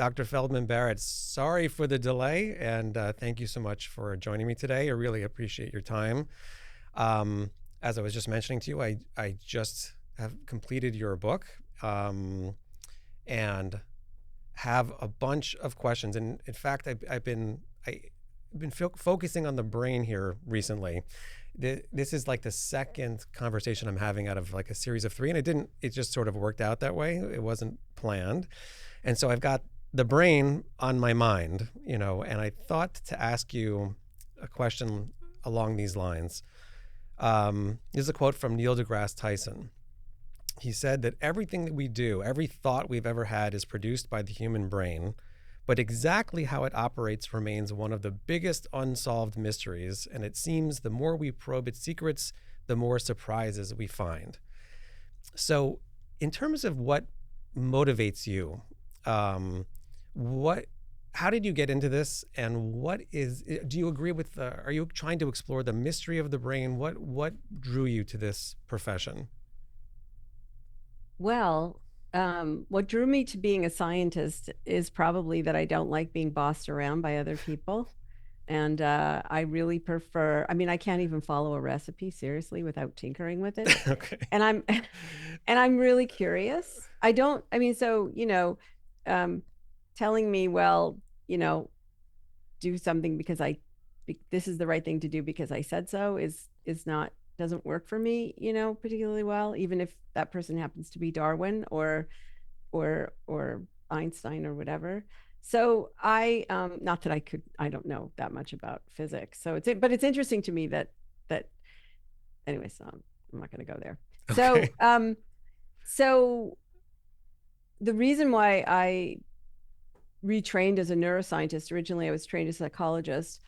Dr. Feldman Barrett, sorry for the delay, and thank you so much for joining me today. I really appreciate your time. As I was just mentioning to you, I just have completed your book and have a bunch of questions. And in fact, I've been focusing on the brain here recently. This is like the second conversation I'm having out of like a series of three, and it just sort of worked out that way. It wasn't planned. And so I've got the brain on my mind, and I thought to ask you a question along these lines. This is a quote from Neil deGrasse Tyson. He said that everything that we do, every thought we've ever had is produced by the human brain, but exactly how it operates remains one of the biggest unsolved mysteries, and it seems the more we probe its secrets, the more surprises we find. So in terms of what motivates you, how did you get into this, and do you agree with, are you trying to explore the mystery of the brain? What drew you to this profession? Well, what drew me to being a scientist is probably that I don't like being bossed around by other people. And I really prefer, I can't even follow a recipe seriously without tinkering with it. Okay. And I'm and I'm really curious. I don't, I mean, so, um, telling me, well, do something because this is the right thing to do because I said so is not, doesn't work for me, particularly well, even if that person happens to be Darwin or Einstein or whatever. So not that I don't know that much about physics. But it's interesting to me that anyway, so I'm not going to go there. Okay. So the reason why I retrained as a neuroscientist, originally I was trained as a psychologist.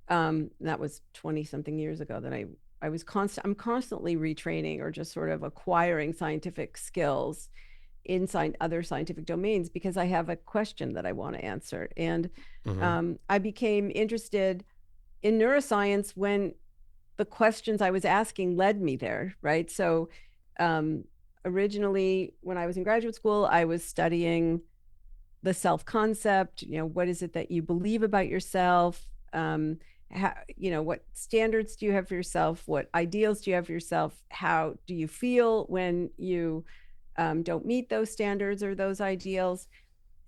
That was 20 something years ago. That I'm constantly retraining or just sort of acquiring scientific skills in other scientific domains because I have a question that I want to answer. And I became interested in neuroscience when the questions I was asking led me there, right? So originally, when I was in graduate school, I was studying the self-concept, what is it that you believe about yourself? What standards do you have for yourself? What ideals do you have for yourself? How do you feel when you don't meet those standards or those ideals?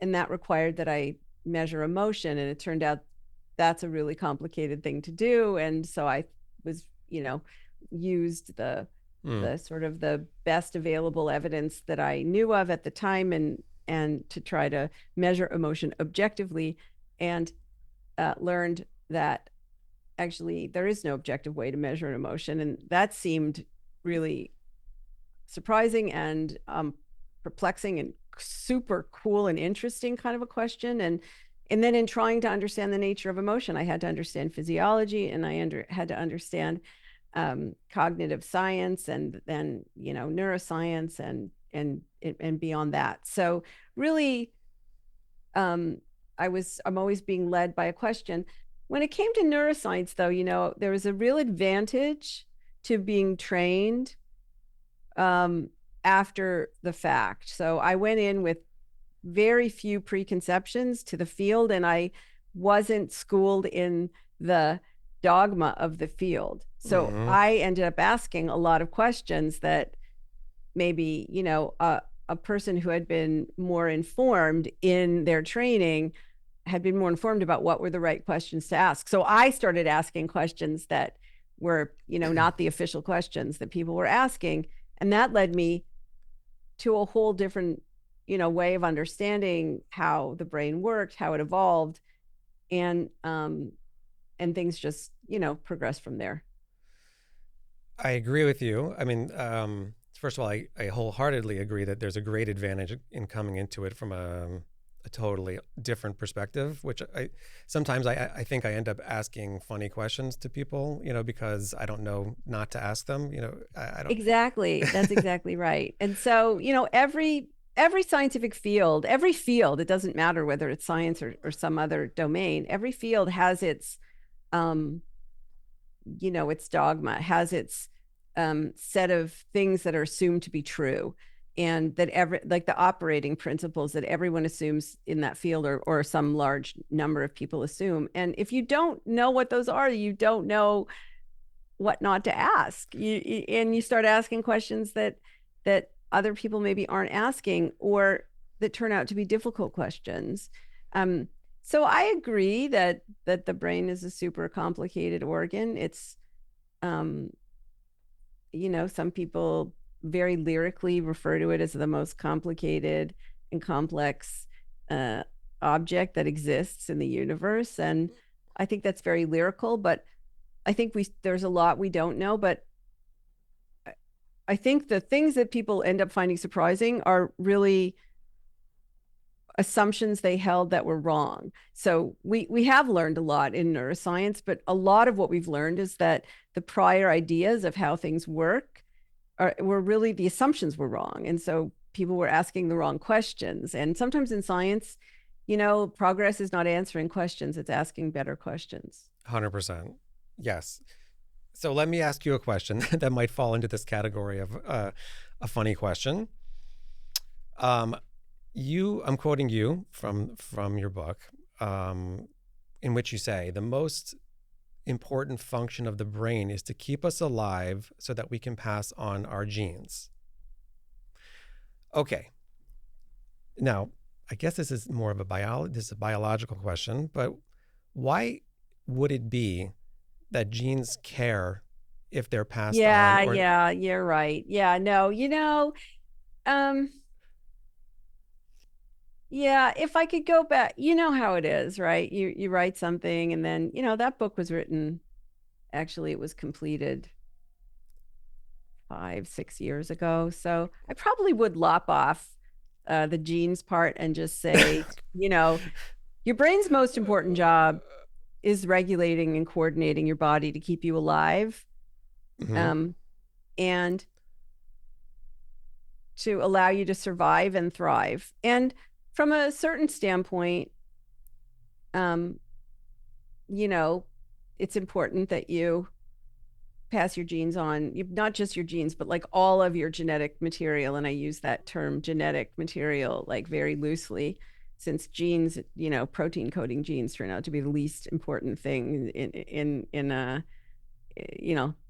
And that required that I measure emotion. And it turned out that's a really complicated thing to do. And so I was, used the sort of the best available evidence that I knew of at the time and to try to measure emotion objectively, and learned that actually there is no objective way to measure an emotion. And that seemed really surprising and perplexing and super cool and interesting kind of a question. And then in trying to understand the nature of emotion, I had to understand physiology, and I had to understand cognitive science, and then neuroscience, and beyond that. So really, I'm always being led by a question. When it came to neuroscience, though, there was a real advantage to being trained after the fact. So I went in with very few preconceptions to the field, and I wasn't schooled in the dogma of the field. So I ended up asking a lot of questions that maybe, a person who had been more informed in their training had been more informed about what were the right questions to ask. So I started asking questions that were, not the official questions that people were asking. And that led me to a whole different, way of understanding how the brain worked, how it evolved, and things just, progressed from there. I agree with you. I mean, first of all, I wholeheartedly agree that there's a great advantage in coming into it from a totally different perspective, which sometimes I think I end up asking funny questions to people, because I don't know not to ask them, I don't. Exactly. That's exactly right. And so, every scientific field, it doesn't matter whether it's science or some other domain, every field has its, its dogma, has its set of things that are assumed to be true. and that like the operating principles that everyone assumes in that field, or some large number of people assume. And if you don't know what those are, you don't know what not to ask. And you start asking questions that other people maybe aren't asking, or that turn out to be difficult questions. So I agree that the brain is a super complicated organ. It's some people very lyrically refer to it as the most complicated and complex object that exists in the universe. And I think that's very lyrical, but I think there's a lot we don't know. But I think the things that people end up finding surprising are really assumptions they held that were wrong. So we have learned a lot in neuroscience, but a lot of what we've learned is that the prior ideas of how things work were really, the assumptions were wrong. And so people were asking the wrong questions. And sometimes in science, progress is not answering questions, it's asking better questions. 100%. Yes. So let me ask you a question that might fall into this category of a funny question. I'm quoting you from your book, in which you say the most important function of the brain is to keep us alive so that we can pass on our genes. Okay. Now, I guess this is more of a biological question, but why would it be that genes care if they're passed on? Yeah, you're right. Yeah, no, yeah, if I could go back, you know how it is, right? You write something, and then, that book was written, actually it was completed 5-6 years ago. So I probably would lop off the genes part and just say, your brain's most important job is regulating and coordinating your body to keep you alive. Mm-hmm. And to allow you to survive and thrive. And from a certain standpoint, it's important that you pass your genes on, not just your genes, but like all of your genetic material. And I use that term genetic material like very loosely, since genes, protein coding genes turn out to be the least important thing in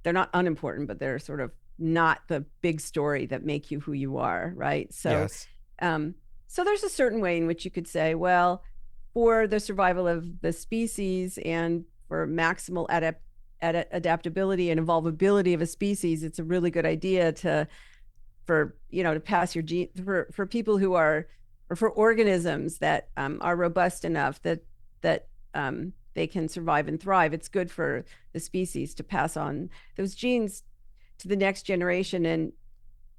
they're not unimportant, but they're sort of not the big story that make you who you are, right? So Yes. so there's a certain way in which you could say, well, for the survival of the species and for maximal adaptability and evolvability of a species, it's a really good idea to pass your gene for people who are, or for organisms that are robust enough that they can survive and thrive. It's good for the species to pass on those genes to the next generation and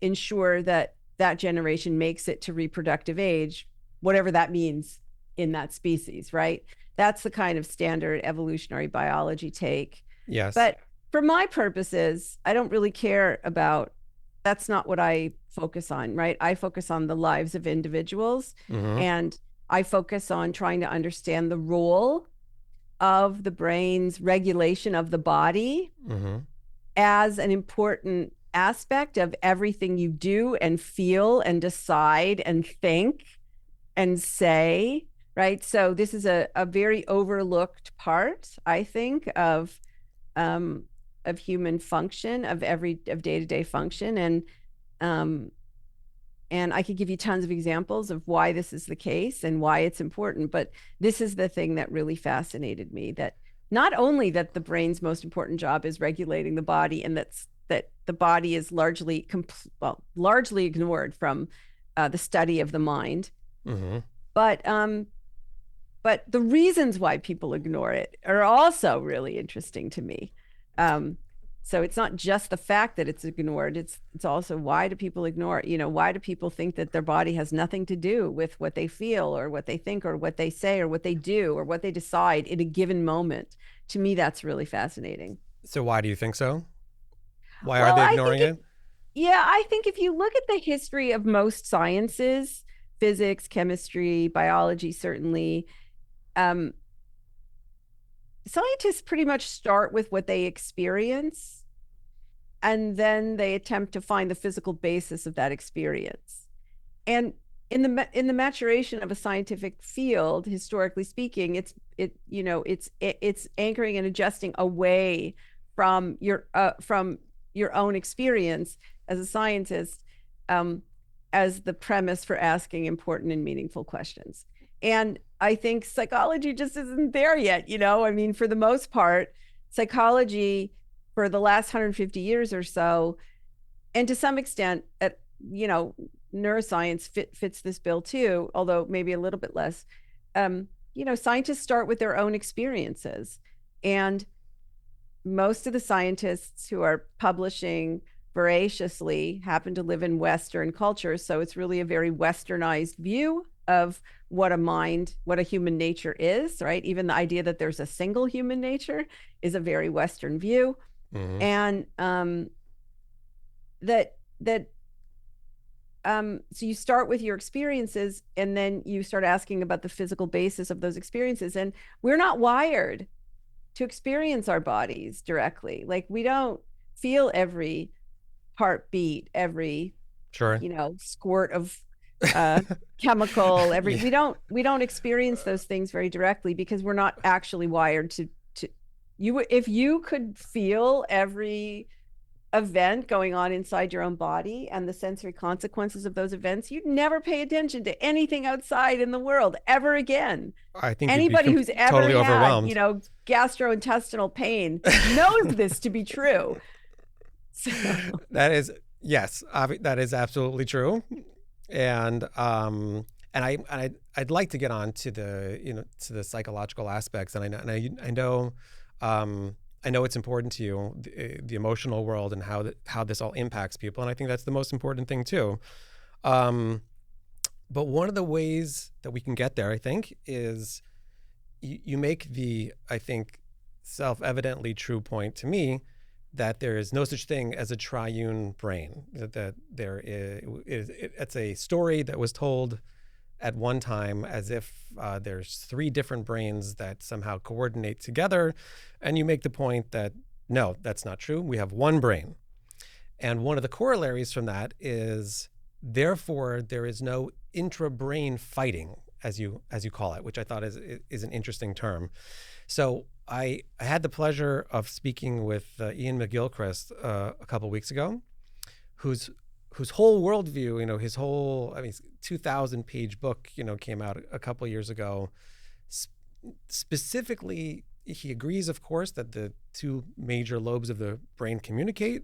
ensure that that generation makes it to reproductive age, whatever that means in that species, right? That's the kind of standard evolutionary biology take. Yes. But for my purposes, I don't really care about, that's not what I focus on, right? I focus on the lives of individuals, Mm-hmm. and I focus on trying to understand the role of the brain's regulation of the body Mm-hmm. as an important aspect of everything you do and feel and decide and think and say, right? So this is a very overlooked part, I think, of human function, of day-to-day function. And I could give you tons of examples of why this is the case and why it's important, but this is the thing that really fascinated me, that not only that the brain's most important job is regulating the body, and that the body is largely ignored from the study of the mind, Mm-hmm. but the reasons why people ignore it are also really interesting to me. So it's not just the fact that it's ignored, it's also, why do people ignore it? Why do people think that their body has nothing to do with what they feel or what they think or what they say or what they do or what they decide in a given moment? To me, that's really fascinating. So why do you think so? Why are Well, they I think ignoring it? I think if you look at the history of most sciences, physics, chemistry, biology, certainly, scientists pretty much start with what they experience, and then they attempt to find the physical basis of that experience. and in the maturation of a scientific field, historically speaking, it's anchoring and adjusting away from your own experience as a scientist, as the premise for asking important and meaningful questions. And I think psychology just isn't there yet. I mean, for the most part, psychology for the last 150 years or so, and to some extent, neuroscience fits this bill too, although maybe a little bit less. Scientists start with their own experiences, and most of the scientists who are publishing voraciously happen to live in Western culture. So it's really a very Westernized view of what a human nature is, right? Even the idea that there's a single human nature is a very Western view. Mm-hmm. And so you start with your experiences, and then you start asking about the physical basis of those experiences. And we're not wired to experience our bodies directly. Like, we don't feel every heartbeat, every Sure. squirt of chemical, Yeah. we don't experience those things very directly, because we're not actually wired to if you could feel every event going on inside your own body and the sensory consequences of those events, you'd never pay attention to anything outside in the world ever again. I think you'd be Anybody who's ever totally had, overwhelmed. gastrointestinal pain knows this to be true. So, That is, yes, that is absolutely true. And I'd like to get on to the psychological aspects, and I know it's important to you, the emotional world, and how this all impacts people, and I think that's the most important thing too. But one of the ways that we can get there, I think, is you make the, I think, self-evidently true point to me that there is no such thing as a triune brain. That there is, it's a story that was told at one time as if there's three different brains that somehow coordinate together. And you make the point that, no, that's not true. We have one brain. And one of the corollaries from that is, therefore, there is no intra-brain fighting, as you call it, which I thought is an interesting term. So I had the pleasure of speaking with Ian McGilchrist a couple weeks ago, whose whole worldview, his whole, 2,000-page book, came out a couple years ago. Specifically, he agrees, of course, that the two major lobes of the brain communicate,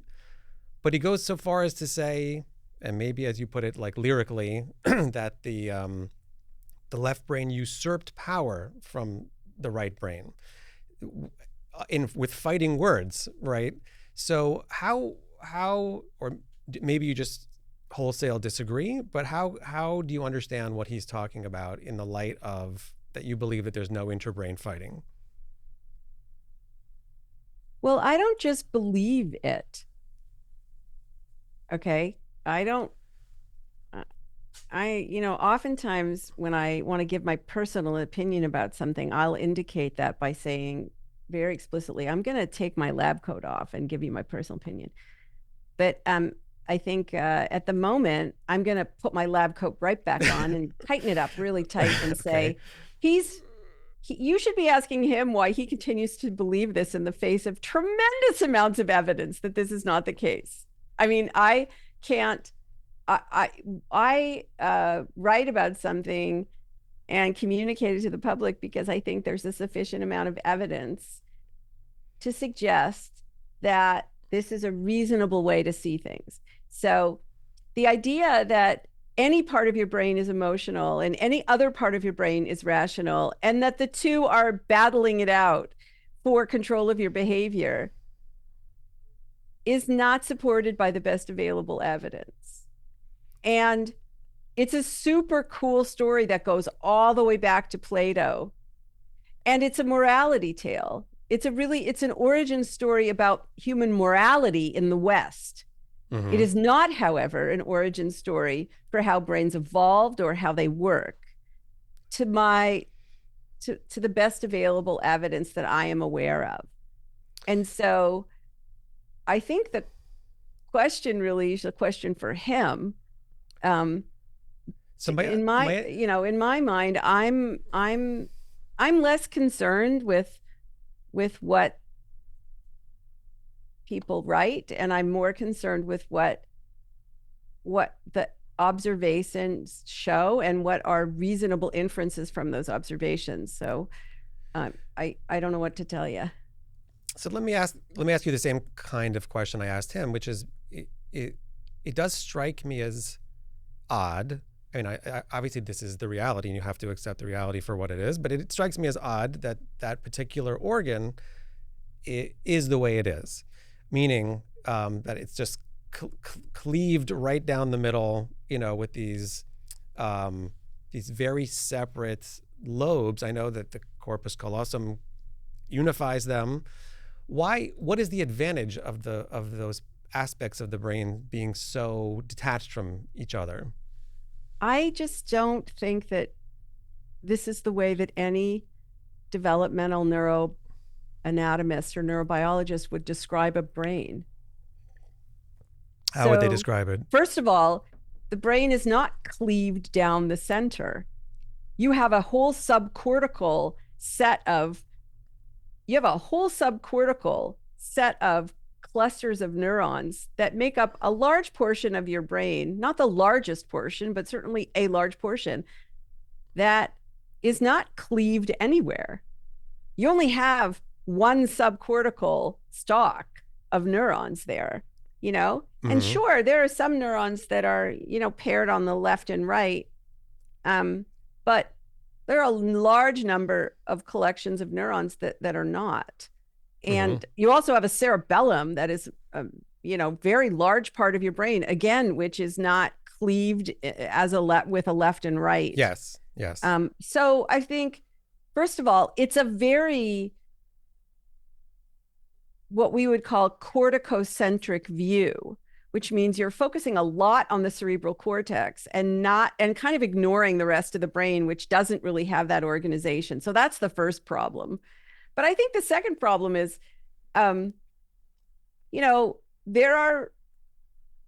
but he goes so far as to say, and maybe as you put it, like lyrically, that the left brain usurped power from the right brain with fighting words, right? So how or maybe you just wholesale disagree, but how do you understand what he's talking about in the light of that you believe that there's no interbrain fighting? well, I don't just believe it. Okay. I don't, oftentimes when I want to give my personal opinion about something, I'll indicate that by saying very explicitly, I'm going to take my lab coat off and give you my personal opinion. But I think at the moment, I'm going to put my lab coat right back on and tighten it up really tight and say, Okay. you should be asking him why he continues to believe this in the face of tremendous amounts of evidence that this is not the case. I mean, I can't, I write about something and communicate it to the public because I think there's a sufficient amount of evidence to suggest that this is a reasonable way to see things. So the idea that any part of your brain is emotional and any other part of your brain is rational, and that the two are battling it out for control of your behavior, is not supported by the best available evidence. And it's a super cool story that goes all the way back to Plato. And it's a morality tale. It's an origin story about human morality in the West. Mm-hmm. It is not, however, an origin story for how brains evolved or how they work, to the best available evidence that I am aware of. And so I think the question really is a question for him. So my in my mind, I'm less concerned with what people write, and I'm more concerned with what the observations show and what are reasonable inferences from those observations. So I don't know what to tell you. So let me ask you the same kind of question I asked him, which is it does strike me as odd. I mean, I obviously this is the reality, and you have to accept the reality for what it is. But it strikes me as odd that that particular organ is the way it is, meaning that it's just cleaved right down the middle, with these very separate lobes. I know that the corpus callosum unifies them. Why? What is the advantage of those aspects of the brain being so detached from each other? I just don't think that this is the way that any developmental neuroanatomist or neurobiologist would describe a brain. How would they describe it? First of all, the brain is not cleaved down the center. You have a whole subcortical set of clusters of neurons that make up a large portion of your brain, not the largest portion, but certainly a large portion that is not cleaved anywhere. You only have one subcortical stalk of neurons there, And sure, there are some neurons that are, paired on the left and right. But there are a large number of collections of neurons that are not. And you also have a cerebellum that is, very large part of your brain, again, which is not cleaved as with a left and right. Yes. So I think, first of all, it's a very, what we would call corticocentric view, which means you're focusing a lot on the cerebral cortex and kind of ignoring the rest of the brain, which doesn't really have that organization. So that's the first problem. But I think the second problem is, there are,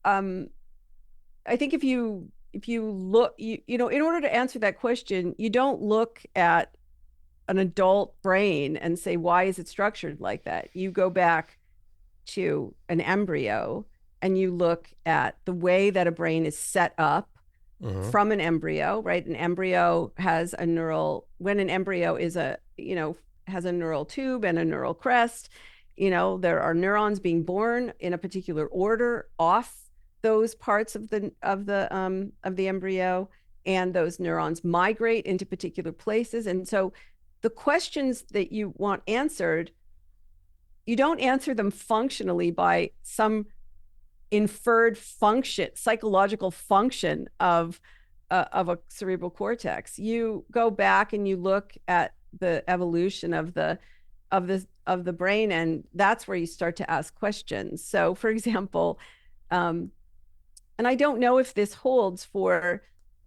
I think if you look, in order to answer that question, you don't look at an adult brain and say, why is it structured like that? You go back to an embryo and you look at the way that a brain is set up from an embryo, right? An embryo has when an embryo is has a neural tube and a neural crest, there are neurons being born in a particular order off those parts of the embryo, and those neurons migrate into particular places. And so the questions that you want answered, you don't answer them functionally by some inferred function, psychological function of a cerebral cortex. You go back and you look at the evolution of the brain, and that's where you start to ask questions. So, for example, and I don't know if this holds for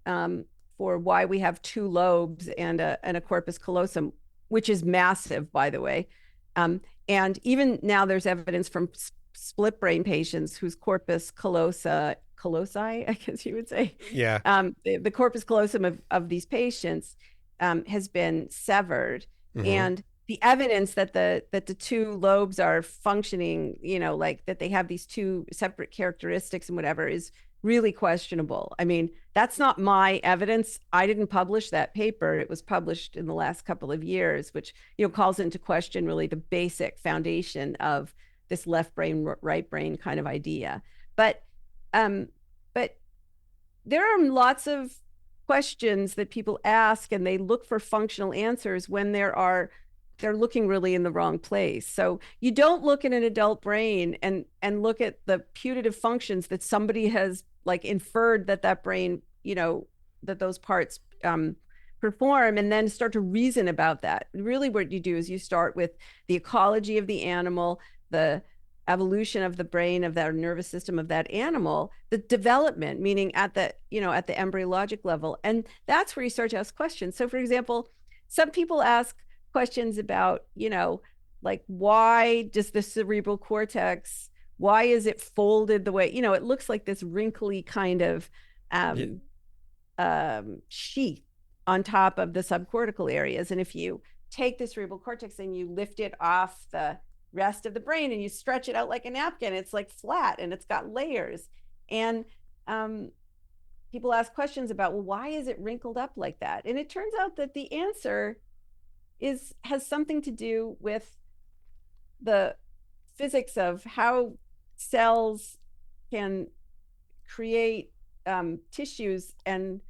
why we have two lobes and a corpus callosum, which is massive, by the way. And even now, there's evidence from split brain patients whose corpus callosi, I guess you would say. Yeah. The corpus callosum of these patients has been severed, and the evidence that the two lobes are functioning, like that they have these two separate characteristics and whatever, is really questionable. I mean, that's not my evidence. I didn't publish that paper. It was published in the last couple of years, which, calls into question really the basic foundation of this left brain, right brain kind of idea. But there are lots of questions that people ask, and they look for functional answers when they're looking really in the wrong place. So you don't look at an adult brain and look at the putative functions that somebody has inferred that brain, that those parts perform, and then start to reason about that. Really what you do is you start with the ecology of the animal, the evolution of the brain, of that nervous system of that animal, the development, meaning at the embryologic level. And that's where you start to ask questions. So for example, some people ask questions about, why does the cerebral cortex, why is it folded the way, it looks like this wrinkly kind of sheath on top of the subcortical areas. And if you take the cerebral cortex and you lift it off the rest of the brain and you stretch it out like a napkin, it's like flat and it's got layers. And people ask questions about, well, why is it wrinkled up like that? And it turns out that the answer has something to do with the physics of how cells can create tissues and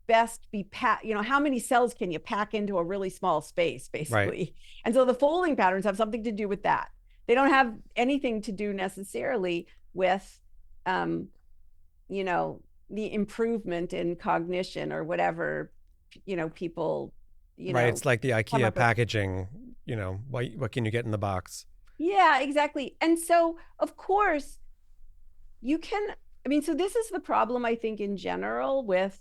best be how many cells can you pack into a really small space, basically. Right. And so the folding patterns have something to do with that. They don't have anything to do necessarily with the improvement in cognition or whatever people Right. It's like the come IKEA up with. packaging, what can you get in the box? Yeah, exactly. And so of course you can, so this is the problem, I think, in general with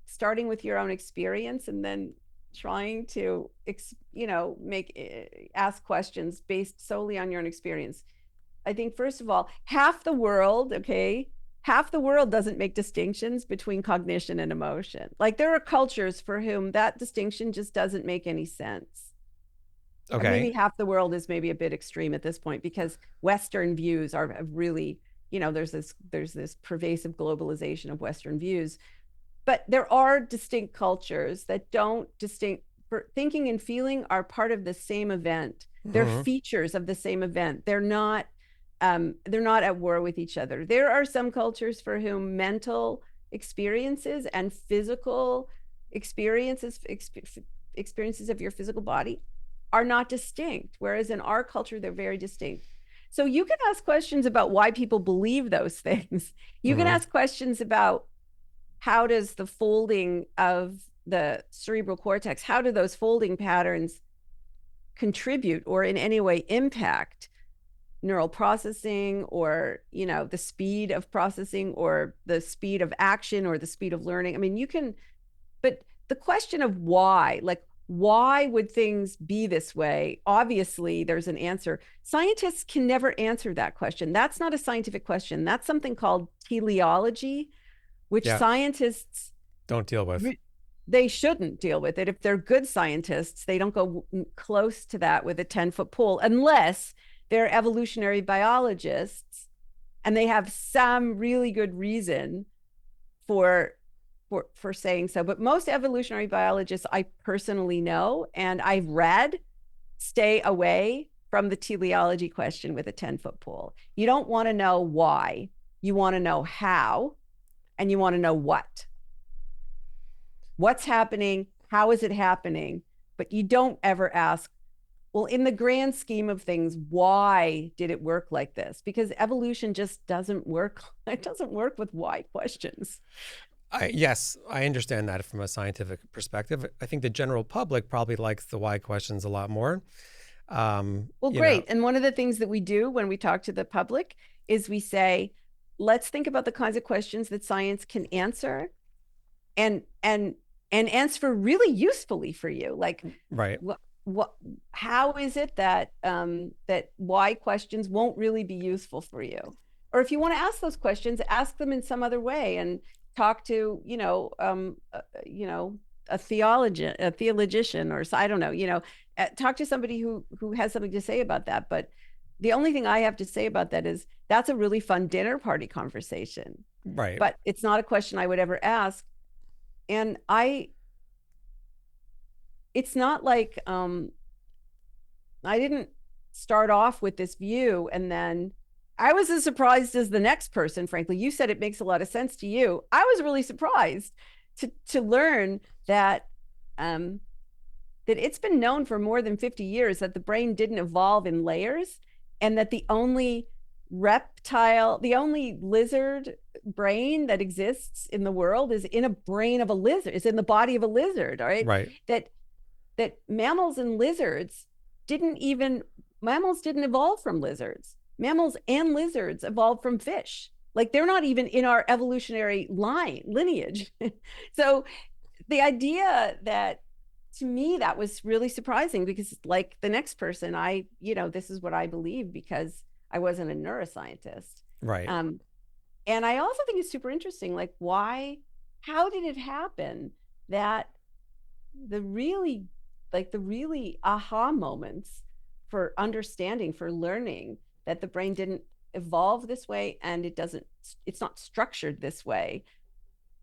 starting with your own experience and then trying to ask questions based solely on your own experience. I think, first of all, half the world doesn't make distinctions between cognition and emotion. Like, there are cultures for whom that distinction just doesn't make any sense. Okay. Maybe half the world is maybe a bit extreme at this point, because Western views are really, there's this pervasive globalization of Western views. But there are distinct cultures that don't for thinking and feeling are part of the same event. They're features of the same event. They're not at war with each other. There are some cultures for whom mental experiences and physical experiences of your physical body are not distinct, whereas in our culture, they're very distinct. So you can ask questions about why people believe those things. You can ask questions about, how does the folding of the cerebral cortex, how do those folding patterns contribute or in any way impact neural processing, or the speed of processing, or the speed of action, or the speed of learning? But the question of why, like, why would things be this way? Obviously, there's an answer. Scientists can never answer that question. That's not a scientific question. That's something called teleology, which scientists don't deal with. They shouldn't deal with it. If they're good scientists, they don't go close to that with a 10-foot pole, unless they're evolutionary biologists and they have some really good reason for saying so. But most evolutionary biologists I personally know and I've read stay away from the teleology question with a 10-foot pole. You don't want to know why. You want to know how, and you want to know what's happening, how is it happening, but you don't ever ask, well, in the grand scheme of things, why did it work like this? Because evolution just doesn't work. It doesn't work with why questions. Yes, I understand that from a scientific perspective. I think the general public probably likes the why questions a lot more. Well, great. And one of the things that we do when we talk to the public is we say, let's think about the kinds of questions that science can answer and answer really usefully for you. Like, right. How is it that that why questions won't really be useful for you? Or if you want to ask those questions, ask them in some other way and talk to, a theologian, or I don't know, talk to somebody who has something to say about that. But the only thing I have to say about that is that's a really fun dinner party conversation. Right. But it's not a question I would ever ask. And it's not like I didn't start off with this view and then I was as surprised as the next person. Frankly, you said it makes a lot of sense to you. I was really surprised to learn that that it's been known for more than 50 years that the brain didn't evolve in layers, and that the only lizard brain that exists in the world is in a brain of a lizard, is in the body of a lizard. All right. Right. That mammals and lizards mammals didn't evolve from lizards. Mammals and lizards evolved from fish. Like, they're not even in our evolutionary lineage. So the idea that, to me, that was really surprising, because like the next person, this is what I believe because I wasn't a neuroscientist. Right. And I also think it's super interesting, like how did it happen that the really, the really aha moments for understanding, for learning that the brain didn't evolve this way and it's not structured this way.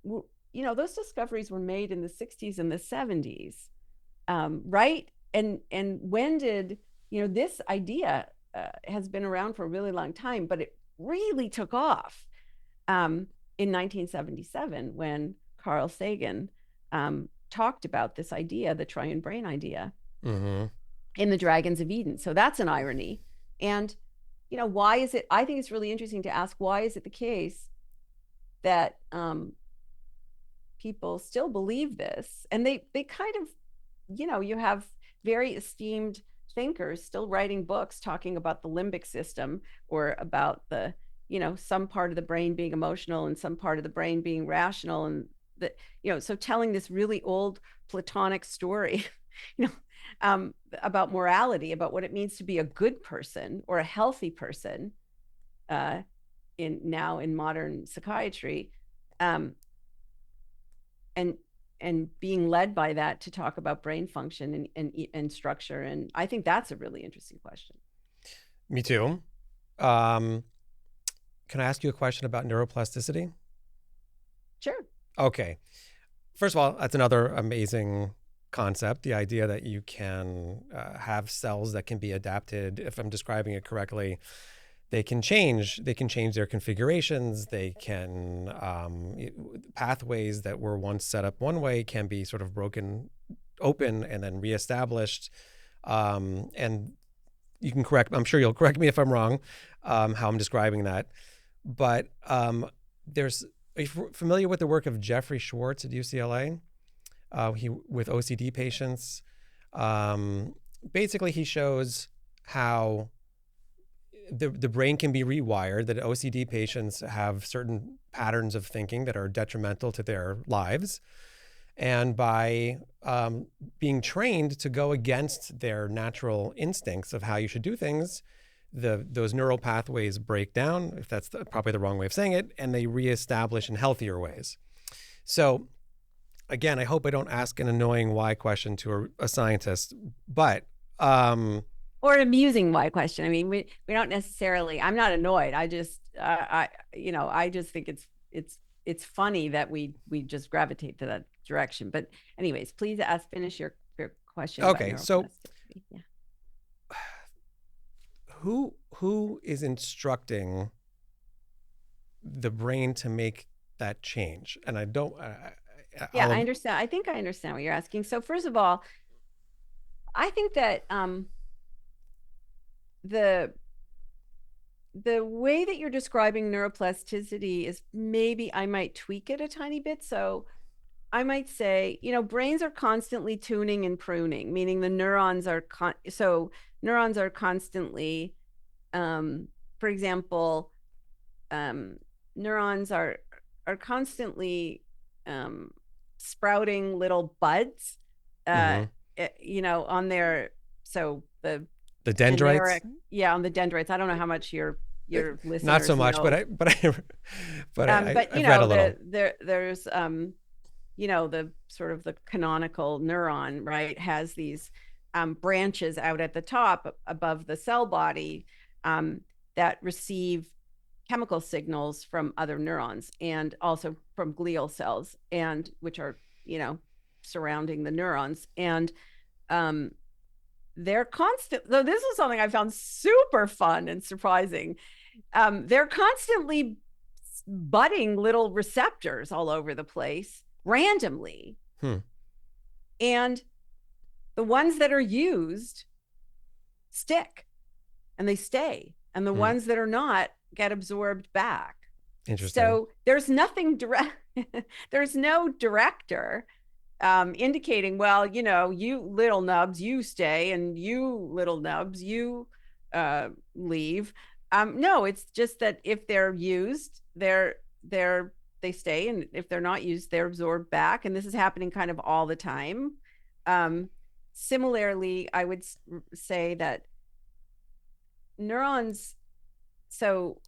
Those discoveries were made in the 60s and the 70s, right? And when did, this idea has been around for a really long time, but it really took off in 1977 when Carl Sagan talked about this idea, the triune brain idea, Mm-hmm. in the Dragons of Eden. So that's an irony. And, why is it? I think it's really interesting to ask, why is it the case that people still believe this? And they kind of, you have very esteemed thinkers still writing books talking about the limbic system, or about the, some part of the brain being emotional and some part of the brain being rational. And that, so telling this really old Platonic story, you know, about morality, about what it means to be a good person or a healthy person, in modern psychiatry, um, and being led by that to talk about brain function and structure. And I think that's a really interesting question. Me too. Um, can I ask you a question about neuroplasticity? Sure. Okay. First of all, that's another amazing concept. The idea that you can have cells that can be adapted, if I'm describing it correctly, they can change. They can change their configurations. They can pathways that were once set up one way can be sort of broken open and then reestablished. And you can correct. I'm sure you'll correct me if I'm wrong. How I'm describing that, but there's. Are you familiar with the work of Jeffrey Schwartz at UCLA? He with OCD patients. Basically, he shows how the brain can be rewired, that OCD patients have certain patterns of thinking that are detrimental to their lives. And by being trained to go against their natural instincts of how you should do things, those neural pathways break down, if that's probably the wrong way of saying it, and they reestablish in healthier ways. So again, I hope I don't ask an annoying why question to a scientist, but or an amusing why question. I mean, we don't necessarily. I'm not annoyed. I just I just think it's funny that we just gravitate to that direction. But anyways, please finish your question. Okay, about so yeah. Who is instructing the brain to make that change? And I don't. Yeah, I understand. I think I understand what you're asking. So first of all, I think that the way that you're describing neuroplasticity is, maybe I might tweak it a tiny bit. So I might say, brains are constantly tuning and pruning, meaning the neurons are constantly, for example, neurons are constantly sprouting little buds, on their, so the dendrites. Yeah, on the dendrites. I don't know how much your listeners not so much, know. but I've read a little. There's the sort of the canonical neuron, right, has these branches out at the top above the cell body that receive chemical signals from other neurons, and also from glial cells, and which are surrounding the neurons. And they're constant. So this is something I found super fun and surprising. They're constantly budding little receptors all over the place randomly. And the ones that are used stick and they stay, and the ones that are not get absorbed back. Interesting. So there's nothing direct. There's no director indicating, well, you little nubs, you stay, and you little nubs, you leave. No, it's just that if they're used, they stay, and if they're not used, they're absorbed back. And this is happening kind of all the time. Similarly, I would say that neurons, so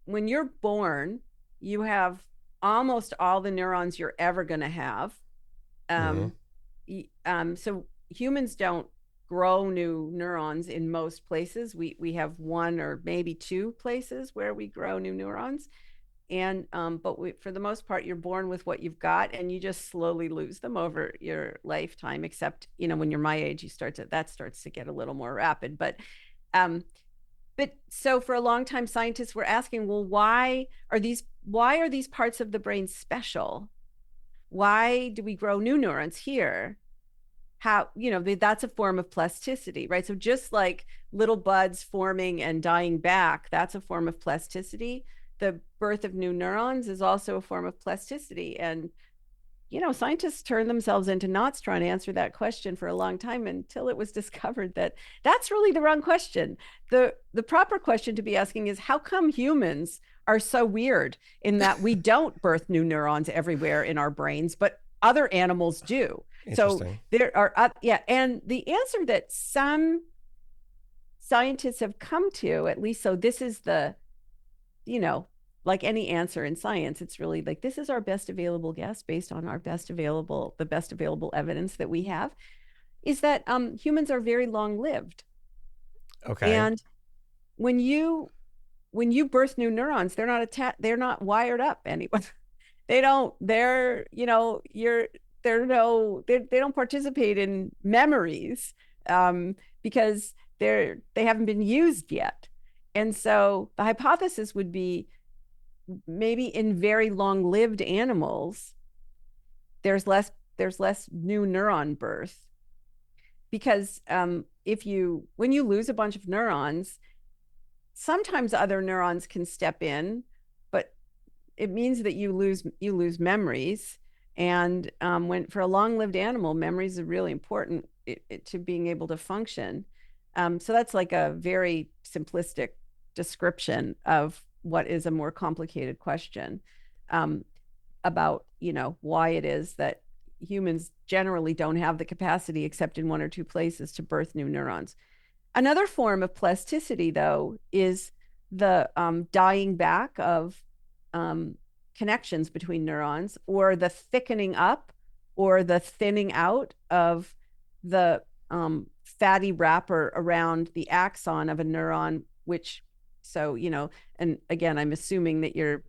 when you're born, you have almost all the neurons you're ever going to have. Hmm. So humans don't grow new neurons in most places. We have one or maybe two places where we grow new neurons. And but for the most part, you're born with what you've got, and you just slowly lose them over your lifetime. Except, when you're my age, that starts to get a little more rapid. Um, but so for a long time, scientists were asking, well, why are these parts of the brain special? Why do we grow new neurons here? How, that's a form of plasticity, right? So just like little buds forming and dying back, that's a form of plasticity. The birth of new neurons is also a form of plasticity. And scientists turned themselves into knots trying to answer that question for a long time, until it was discovered that that's really the wrong question. The proper question to be asking is, how come humans are so weird in that we don't birth new neurons everywhere in our brains, but other animals do? So Interesting. there are, yeah. And the answer that some scientists have come to, at least, so this is you know, like any answer in science, it's really like, this is our best available guess based on the best available evidence that we have, is that humans are very long lived. Okay. And when you birth new neurons, they're not wired up anyway. They don't, they're, they don't participate in memories, because they haven't been used yet. And so the hypothesis would be, maybe in very long-lived animals, there's less new neuron birth, because when you lose a bunch of neurons, sometimes other neurons can step in, but it means that you lose memories. And when for a long-lived animal, memories are really important to being able to function. So that's like a very simplistic description of what is a more complicated question, um, about why it is that humans generally don't have the capacity, except in one or two places, to birth new neurons. Another form of plasticity, though, is the dying back of connections between neurons, or the thickening up or the thinning out of the fatty wrapper around the axon of a neuron, which, so, and again, I'm assuming that your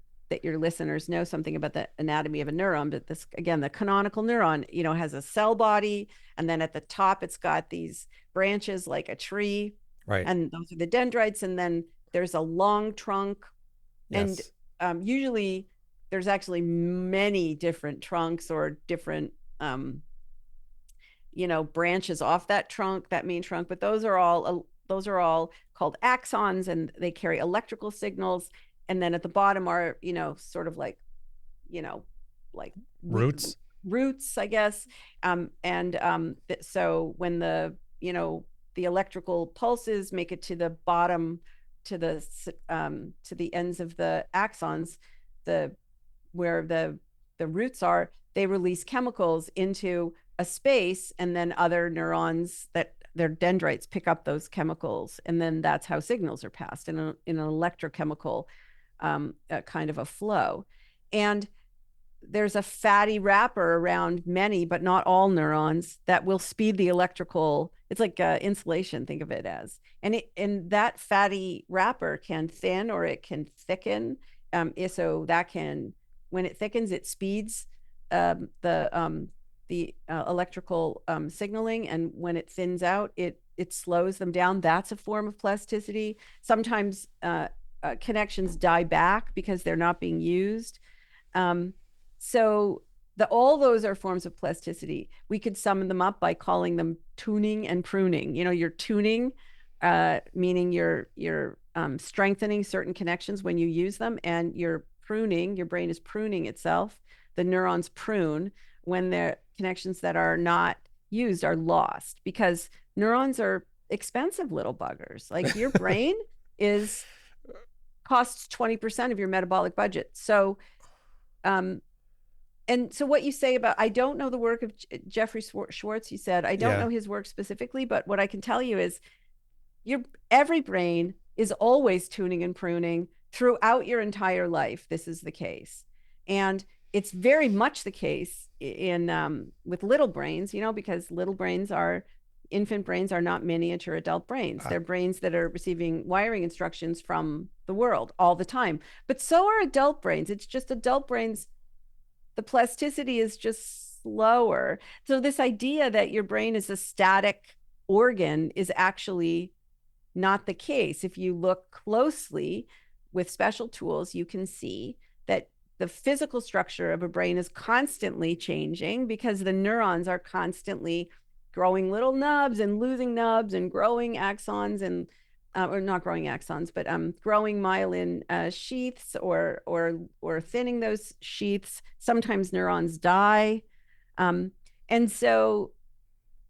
listeners know something about the anatomy of a neuron, but this, again, the canonical neuron, has a cell body, and then at the top, it's got these branches like a tree, Right. and those are the dendrites, and then there's a long trunk, and Yes. usually there's actually many different trunks or different branches off that main trunk, but those are all called axons, and they carry electrical signals. And then at the bottom are, sort of like, you know like Roots. roots, I guess. So when the electrical pulses make it to the bottom, to the ends of the axons, the where the roots are, they release chemicals into a space, and then other neurons, that their dendrites, pick up those chemicals, and then that's how signals are passed in an electrochemical kind of a flow. And there's a fatty wrapper around many, but not all neurons, that will speed the electrical. It's like insulation, think of it as. And that fatty wrapper can thin or it can thicken. So that can, when it thickens, it speeds the electrical signaling, and when it thins out, it slows them down. That's a form of plasticity. Sometimes connections die back because they're not being used. So all those are forms of plasticity. We could sum them up by calling them tuning and pruning. You're tuning, meaning you're strengthening certain connections when you use them, and you're pruning. Your brain is pruning itself. The neurons prune when the connections that are not used are lost, because neurons are expensive little buggers. Like your brain is costs 20% of your metabolic budget. So, and so what you say about, I don't know the work of Jeffrey Schwartz, you said, I don't Yeah. know his work specifically, but what I can tell you is every brain is always tuning and pruning. throughout your entire life, this is the case. And it's very much the case in with little brains, because infant brains are not miniature adult brains. They're brains that are receiving wiring instructions from the world all the time. But so are adult brains. It's just adult brains, the plasticity is just slower. So this idea that your brain is a static organ is actually not the case. If you look closely with special tools, you can see that the physical structure of a brain is constantly changing because the neurons are constantly growing little nubs and losing nubs and growing axons and or not growing axons, but growing myelin sheaths or thinning those sheaths. Sometimes neurons die, and so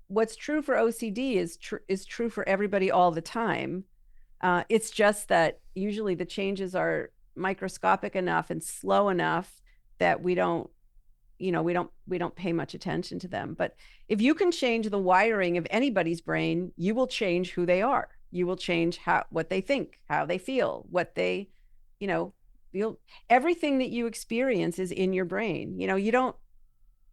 what's true for OCD is true for everybody all the time. It's just that usually the changes are microscopic enough and slow enough that we don't pay much attention to them. But if you can change the wiring of anybody's brain, you will change who they are. You will change what they think, how they feel, what they, feel. Everything that you experience is in your brain. You don't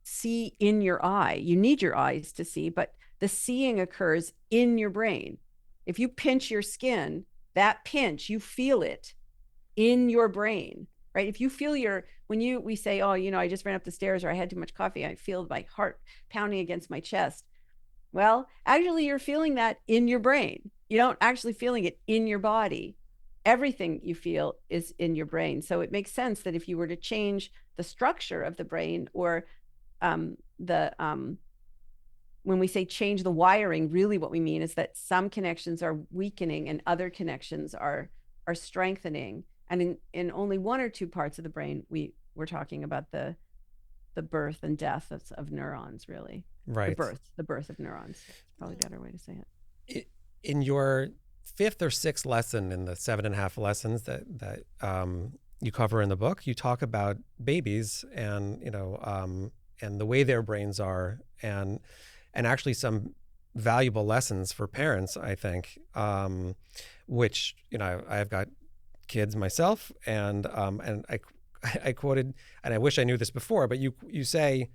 see in your eye. You need your eyes to see, but the seeing occurs in your brain. If you pinch your skin, that pinch, you feel it in your brain, right? If you feel we say, oh, I just ran up the stairs or I had too much coffee, I feel my heart pounding against my chest. Well, actually, you're feeling that in your brain. You don't actually feeling it in your body. Everything you feel is in your brain. So it makes sense that if you were to change the structure of the brain or when we say change the wiring, really what we mean is that some connections are weakening and other connections are strengthening. And in only one or two parts of the brain, we're talking about the birth and death of neurons, really. Right. The birth of neurons. Probably a better way to say it. In your fifth or sixth lesson in the 7.5 lessons that you cover in the book, you talk about babies and and the way their brains are, and actually some valuable lessons for parents, I think, which I've got kids myself, and I quoted, and I wish I knew this before, but you say,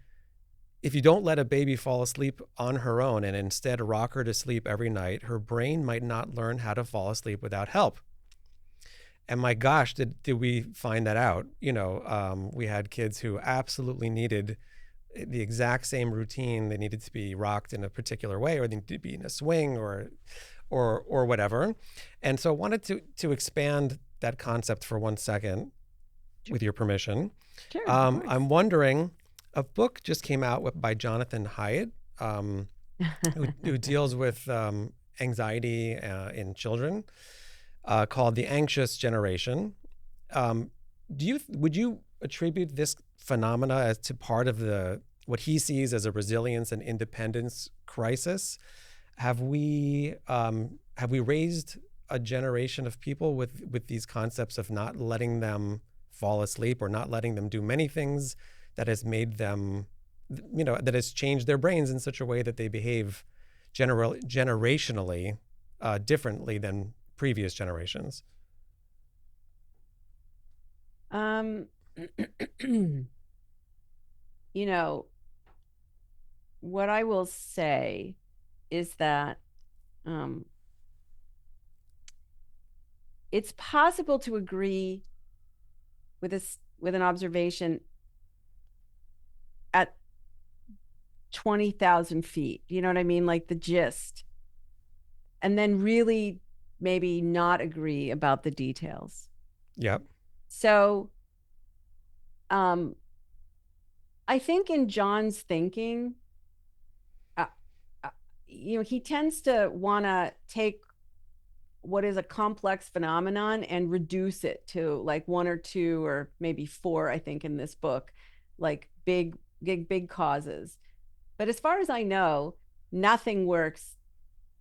if you don't let a baby fall asleep on her own and instead rock her to sleep every night, her brain might not learn how to fall asleep without help. And my gosh, did we find that out? We had kids who absolutely needed the exact same routine. They needed to be rocked in a particular way, or they needed to be in a swing or whatever. And so I wanted to expand that concept for 1 second, with your permission. Sure. I'm wondering, a book just came out by Jonathan Haidt, who deals with anxiety in children, called The Anxious Generation. Would you attribute this phenomena as to part of what he sees as a resilience and independence crisis? Have we raised a generation of people with these concepts of not letting them fall asleep or not letting them do many things that has made them, that has changed their brains in such a way that they behave generationally differently than previous generations? What I will say is that it's possible to agree with an observation at 20,000 feet. You know what I mean? Like the gist. And then really maybe not agree about the details. Yep. So I think in John's thinking, he tends to want to take what is a complex phenomenon and reduce it to like one or two or maybe four, I think, in this book, like big causes. But as far as I know, nothing works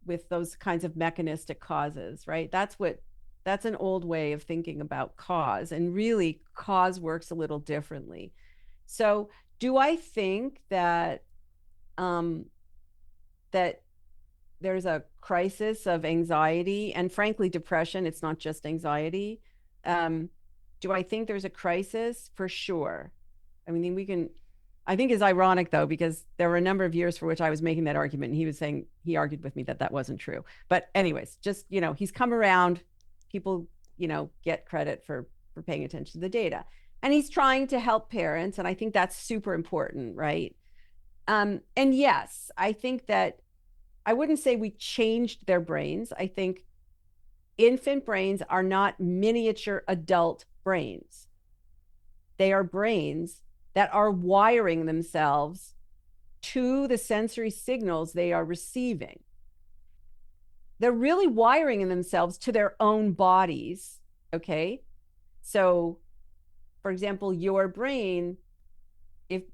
with those kinds of mechanistic causes, right? That's an old way of thinking about cause, and really cause works a little differently. So do I think that that there's a crisis of anxiety and frankly depression? It's not just anxiety Do I think there's a crisis? For sure. I mean, I think it's ironic though, because there were a number of years for which I was making that argument and he was saying, he argued with me that that wasn't true. But anyways, just, he's come around. People, get credit for paying attention to the data. And he's trying to help parents. And I think that's super important, right? And yes, I think that I wouldn't say we changed their brains. I think infant brains are not miniature adult brains. They are brains that are wiring themselves to the sensory signals they are receiving. They're really wiring themselves to their own bodies, okay? So, for example, your brain,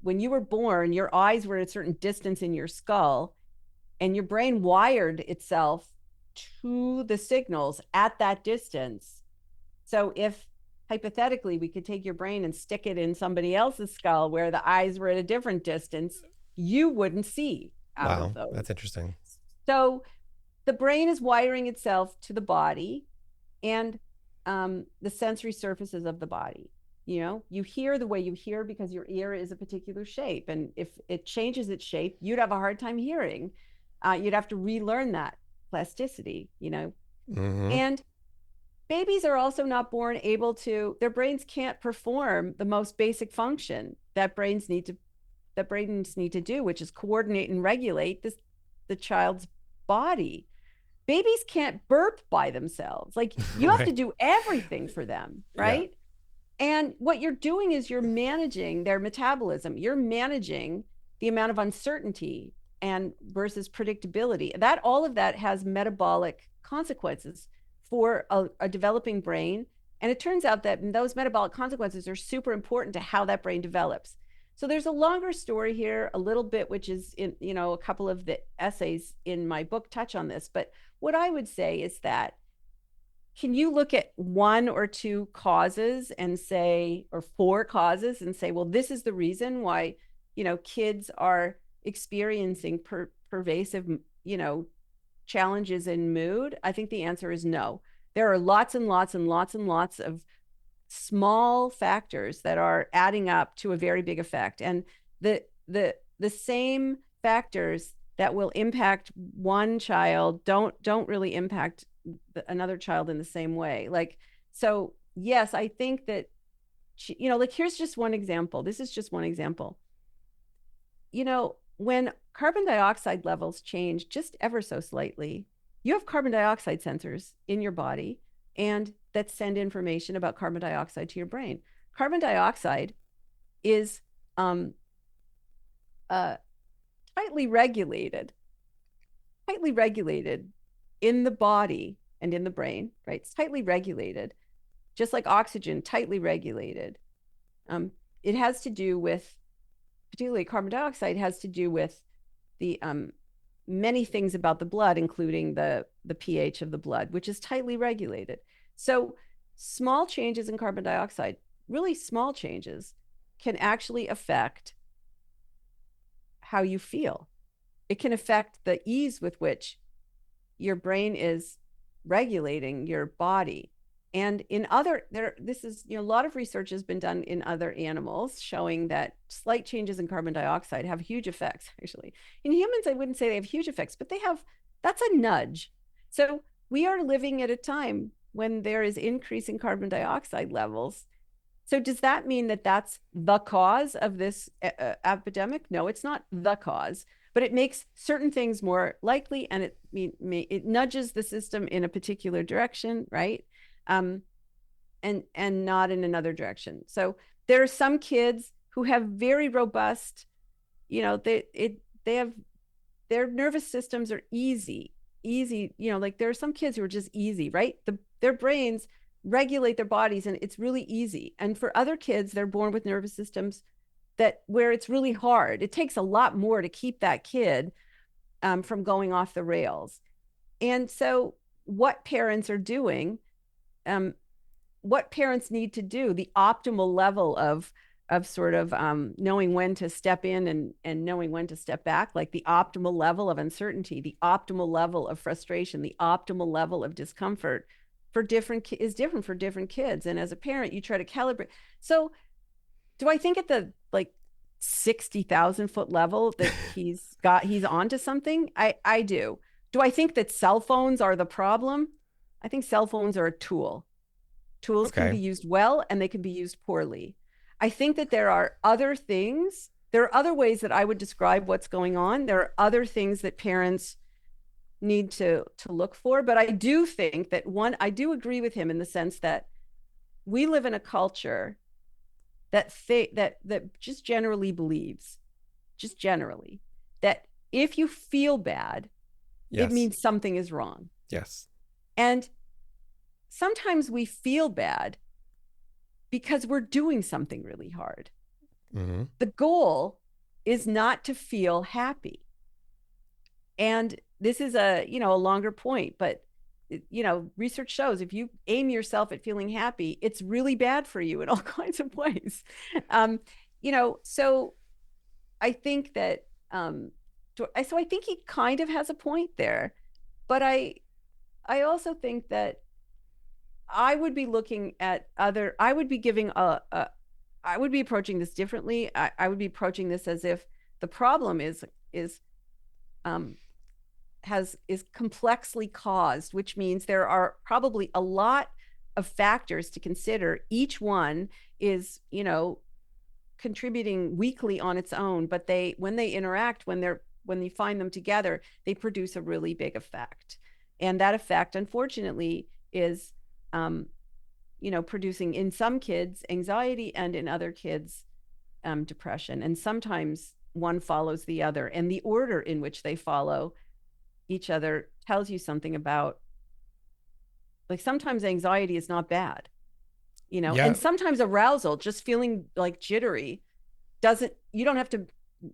when you were born, your eyes were at a certain distance in your skull, and your brain wired itself to the signals at that distance. So if hypothetically we could take your brain and stick it in somebody else's skull where the eyes were at a different distance, you wouldn't see out of those. That's interesting. So the brain is wiring itself to the body and the sensory surfaces of the body. You hear the way you hear because your ear is a particular shape. And if it changes its shape, you'd have a hard time hearing. You'd have to relearn that plasticity, And babies are also not born able to, their brains can't perform the most basic function that brains need to do, which is coordinate and regulate the child's body. Babies can't burp by themselves. Like you have to do everything for them, right? Yeah. And what you're doing is you're managing their metabolism. You're managing the amount of uncertainty and versus predictability. All of that has metabolic consequences for a developing brain. And it turns out that those metabolic consequences are super important to how that brain develops. So there's a longer story here, a little bit, which is in, a couple of the essays in my book touch on this. But what I would say is that, can you look at one or two causes and say, or four causes and say, well, this is the reason why, kids are experiencing pervasive, challenges in mood? I think the answer is no. There are lots and lots and lots and lots of small factors that are adding up to a very big effect. And the same factors that will impact one child don't really impact another child in the same way. So yes, I think that, here's just one example. This is just one example. When carbon dioxide levels change just ever so slightly, you have carbon dioxide sensors in your body and that send information about carbon dioxide to your brain. Carbon dioxide is tightly regulated in the body and in the brain, right? It's tightly regulated, just like oxygen, tightly regulated. It has to do with, particularly carbon dioxide, has to do with the many things about the blood, including the pH of the blood, which is tightly regulated. So small changes in carbon dioxide, really small changes, can actually affect how you feel. It can affect the ease with which your brain is regulating your body. And in a lot of research has been done in other animals showing that slight changes in carbon dioxide have huge effects, actually. In humans, I wouldn't say they have huge effects, but that's a nudge. So we are living at a time when there is increasing carbon dioxide levels. So does that mean that that's the cause of this epidemic? No, it's not the cause, but it makes certain things more likely, and it nudges the system in a particular direction, right? And not in another direction. So there are some kids who have very robust, they have, their nervous systems are easy, there are some kids who are just easy, right? Their brains regulate their bodies and it's really easy. And for other kids, they're born with nervous systems where it's really hard. It takes a lot more to keep that kid from going off the rails. And so what parents are doing, what parents need to do, the optimal level of sort of knowing when to step in and knowing when to step back, like the optimal level of uncertainty, the optimal level of frustration, the optimal level of discomfort, is different for different kids. And as a parent, you try to calibrate. So do I think at the like 60,000 foot level that he's onto something? I do. Do I think that cell phones are the problem? I think cell phones are a tool. Tools can Okay. be used well and they can be used poorly. I think that there are other things. There are other ways that I would describe what's going on. There are other things that parents need to look for. But I do think that I do agree with him in the sense that we live in a culture that just generally believes, just generally, that if you feel bad, it Yes. means something is wrong. Yes. And sometimes we feel bad because we're doing something really hard. Mm-hmm. The goal is not to feel happy. And this is a longer point, but research shows if you aim yourself at feeling happy, it's really bad for you in all kinds of ways. So I think that so I think he kind of has a point there, but I also think that I would be looking at I would be giving I would be approaching this differently. I would be approaching this as if the problem um, is complexly caused, which means there are probably a lot of factors to consider. Each one is, contributing weakly on its own, but when they interact, when you find them together, they produce a really big effect. And that effect, unfortunately, is producing in some kids anxiety and in other kids depression. And sometimes one follows the other, and the order in which they follow each other tells you something about, like, sometimes anxiety is not bad, Yeah. and sometimes arousal, just feeling like jittery, you don't have to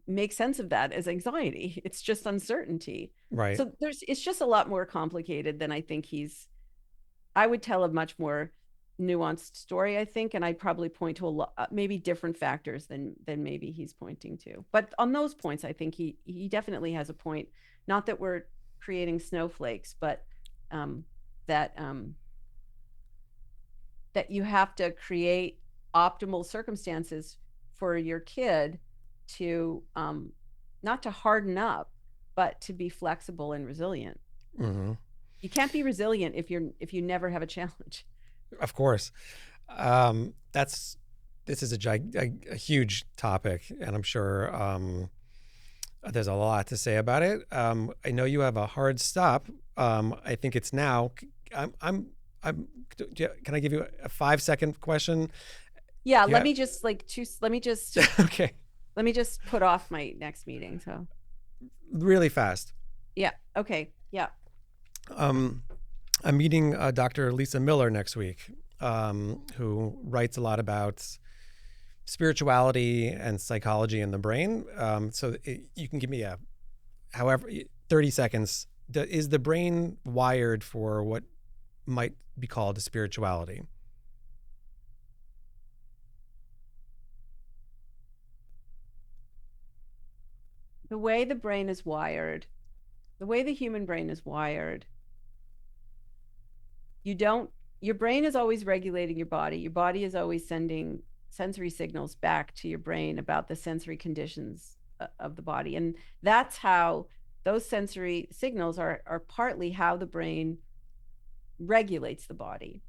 make sense of that as anxiety. It's just uncertainty. Right. So it's just a lot more complicated than I would tell a much more nuanced story, I think, and I'd probably point to a lot, maybe different factors than maybe he's pointing to. But on those points, I think he definitely has a point. Not that we're creating snowflakes, but that that you have to create optimal circumstances for your kid to not to harden up, but to be flexible and resilient. Mm-hmm. You can't be resilient if you never have a challenge. Of course. This is a huge topic, and I'm sure there's a lot to say about it. I know you have a hard stop. I think it's now. Can I give you a 5-second question? Yeah, Yeah. let me just Okay. let me just put off my next meeting. So Really fast. yeah, okay, yeah. I'm meeting Dr. Lisa Miller next week, who writes a lot about spirituality and psychology in the brain. You can give me 30 seconds. Is the brain wired for what might be called a spirituality? The way the brain is wired, the way the human brain is wired, you don't your brain is always regulating your body. Your body is always sending sensory signals back to your brain about the sensory conditions of the body. And that's how those sensory signals are partly how the brain regulates the body.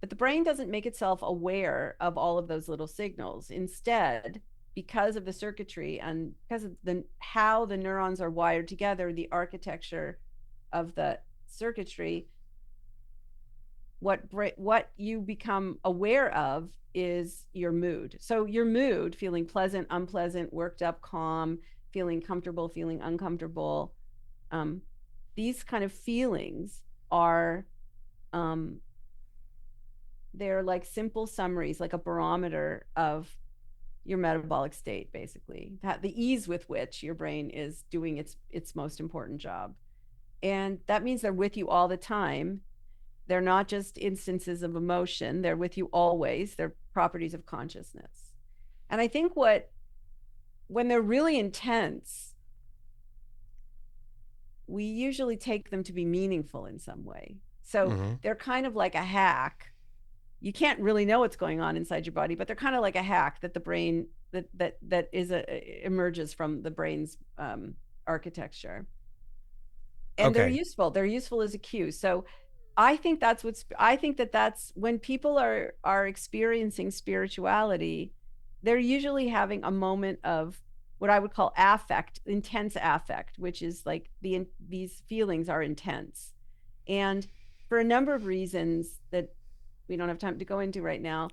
But the brain doesn't make itself aware of all of those little signals. Instead, because of the circuitry and because of how the neurons are wired together, the architecture of the circuitry, what you become aware of is your mood. So your mood, feeling pleasant, unpleasant, worked up, calm, feeling comfortable, feeling uncomfortable, these kind of feelings are they're like simple summaries, like a barometer of your metabolic state, basically, that the ease with which your brain is doing its most important job. And that means they're with you all the time. They're not just instances of emotion, they're with you always. They're properties of consciousness. And I think when they're really intense, we usually take them to be meaningful in some way. So Mm-hmm. they're kind of like a hack. You can't really know what's going on inside your body, but they're kind of like a hack that the brain that is emerges from the brain's architecture. And they're Okay. useful. They're useful as a cue. So I think that that's when people are experiencing spirituality, they're usually having a moment of what I would call affect, intense affect, which is like these feelings are intense. And for a number of reasons that we don't have time to go into right now,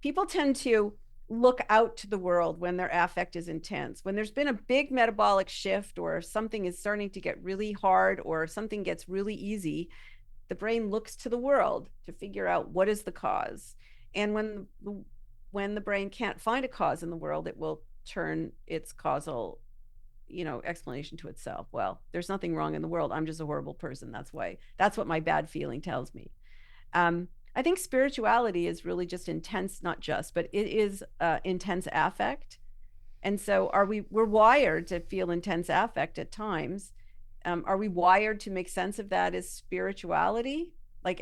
people tend to look out to the world when their affect is intense. When there's been a big metabolic shift, or something is starting to get really hard, or something gets really easy, the brain looks to the world to figure out what is the cause. And when the brain can't find a cause in the world, it will turn its causal, explanation to itself. Well, there's nothing wrong in the world. I'm just a horrible person. That's what my bad feeling tells me. I think spirituality is really just intense, not just, but it is intense affect. And so we're wired to feel intense affect at times. Are we wired to make sense of that as spirituality? Like,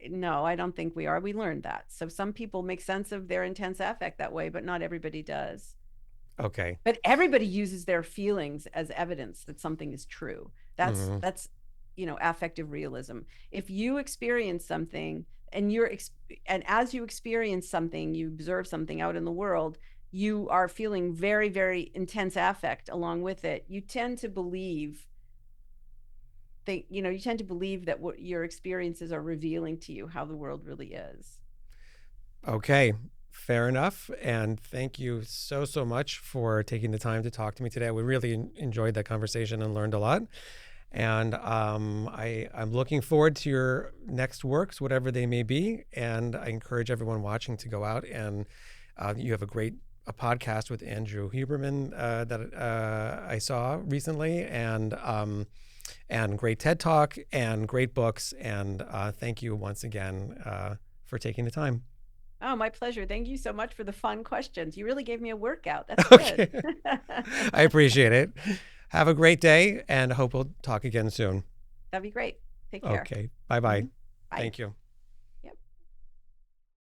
no, I don't think we are. We learned that. So some people make sense of their intense affect that way, but not everybody does. Okay. But everybody uses their feelings as evidence that something is true. Mm-hmm. That's affective realism. If you experience something, and as you experience something, you observe something out in the world, you are feeling very, very intense affect along with it. You tend to believe that what your experiences are revealing to you how the world really is. Okay. Fair enough. And thank you so, so much for taking the time to talk to me today. We really enjoyed that conversation and learned a lot. And I'm looking forward to your next works, whatever they may be. And I encourage everyone watching to go out and you have a podcast with Andrew Huberman that I saw recently, and great TED Talk and great books. And thank you once again for taking the time. Oh, my pleasure. Thank you so much for the fun questions. You really gave me a workout. That's good. Okay. I appreciate it. Have a great day and hope we'll talk again soon. That'd be great. Take care. Okay. Bye bye. Mhm. Bye. Thank you.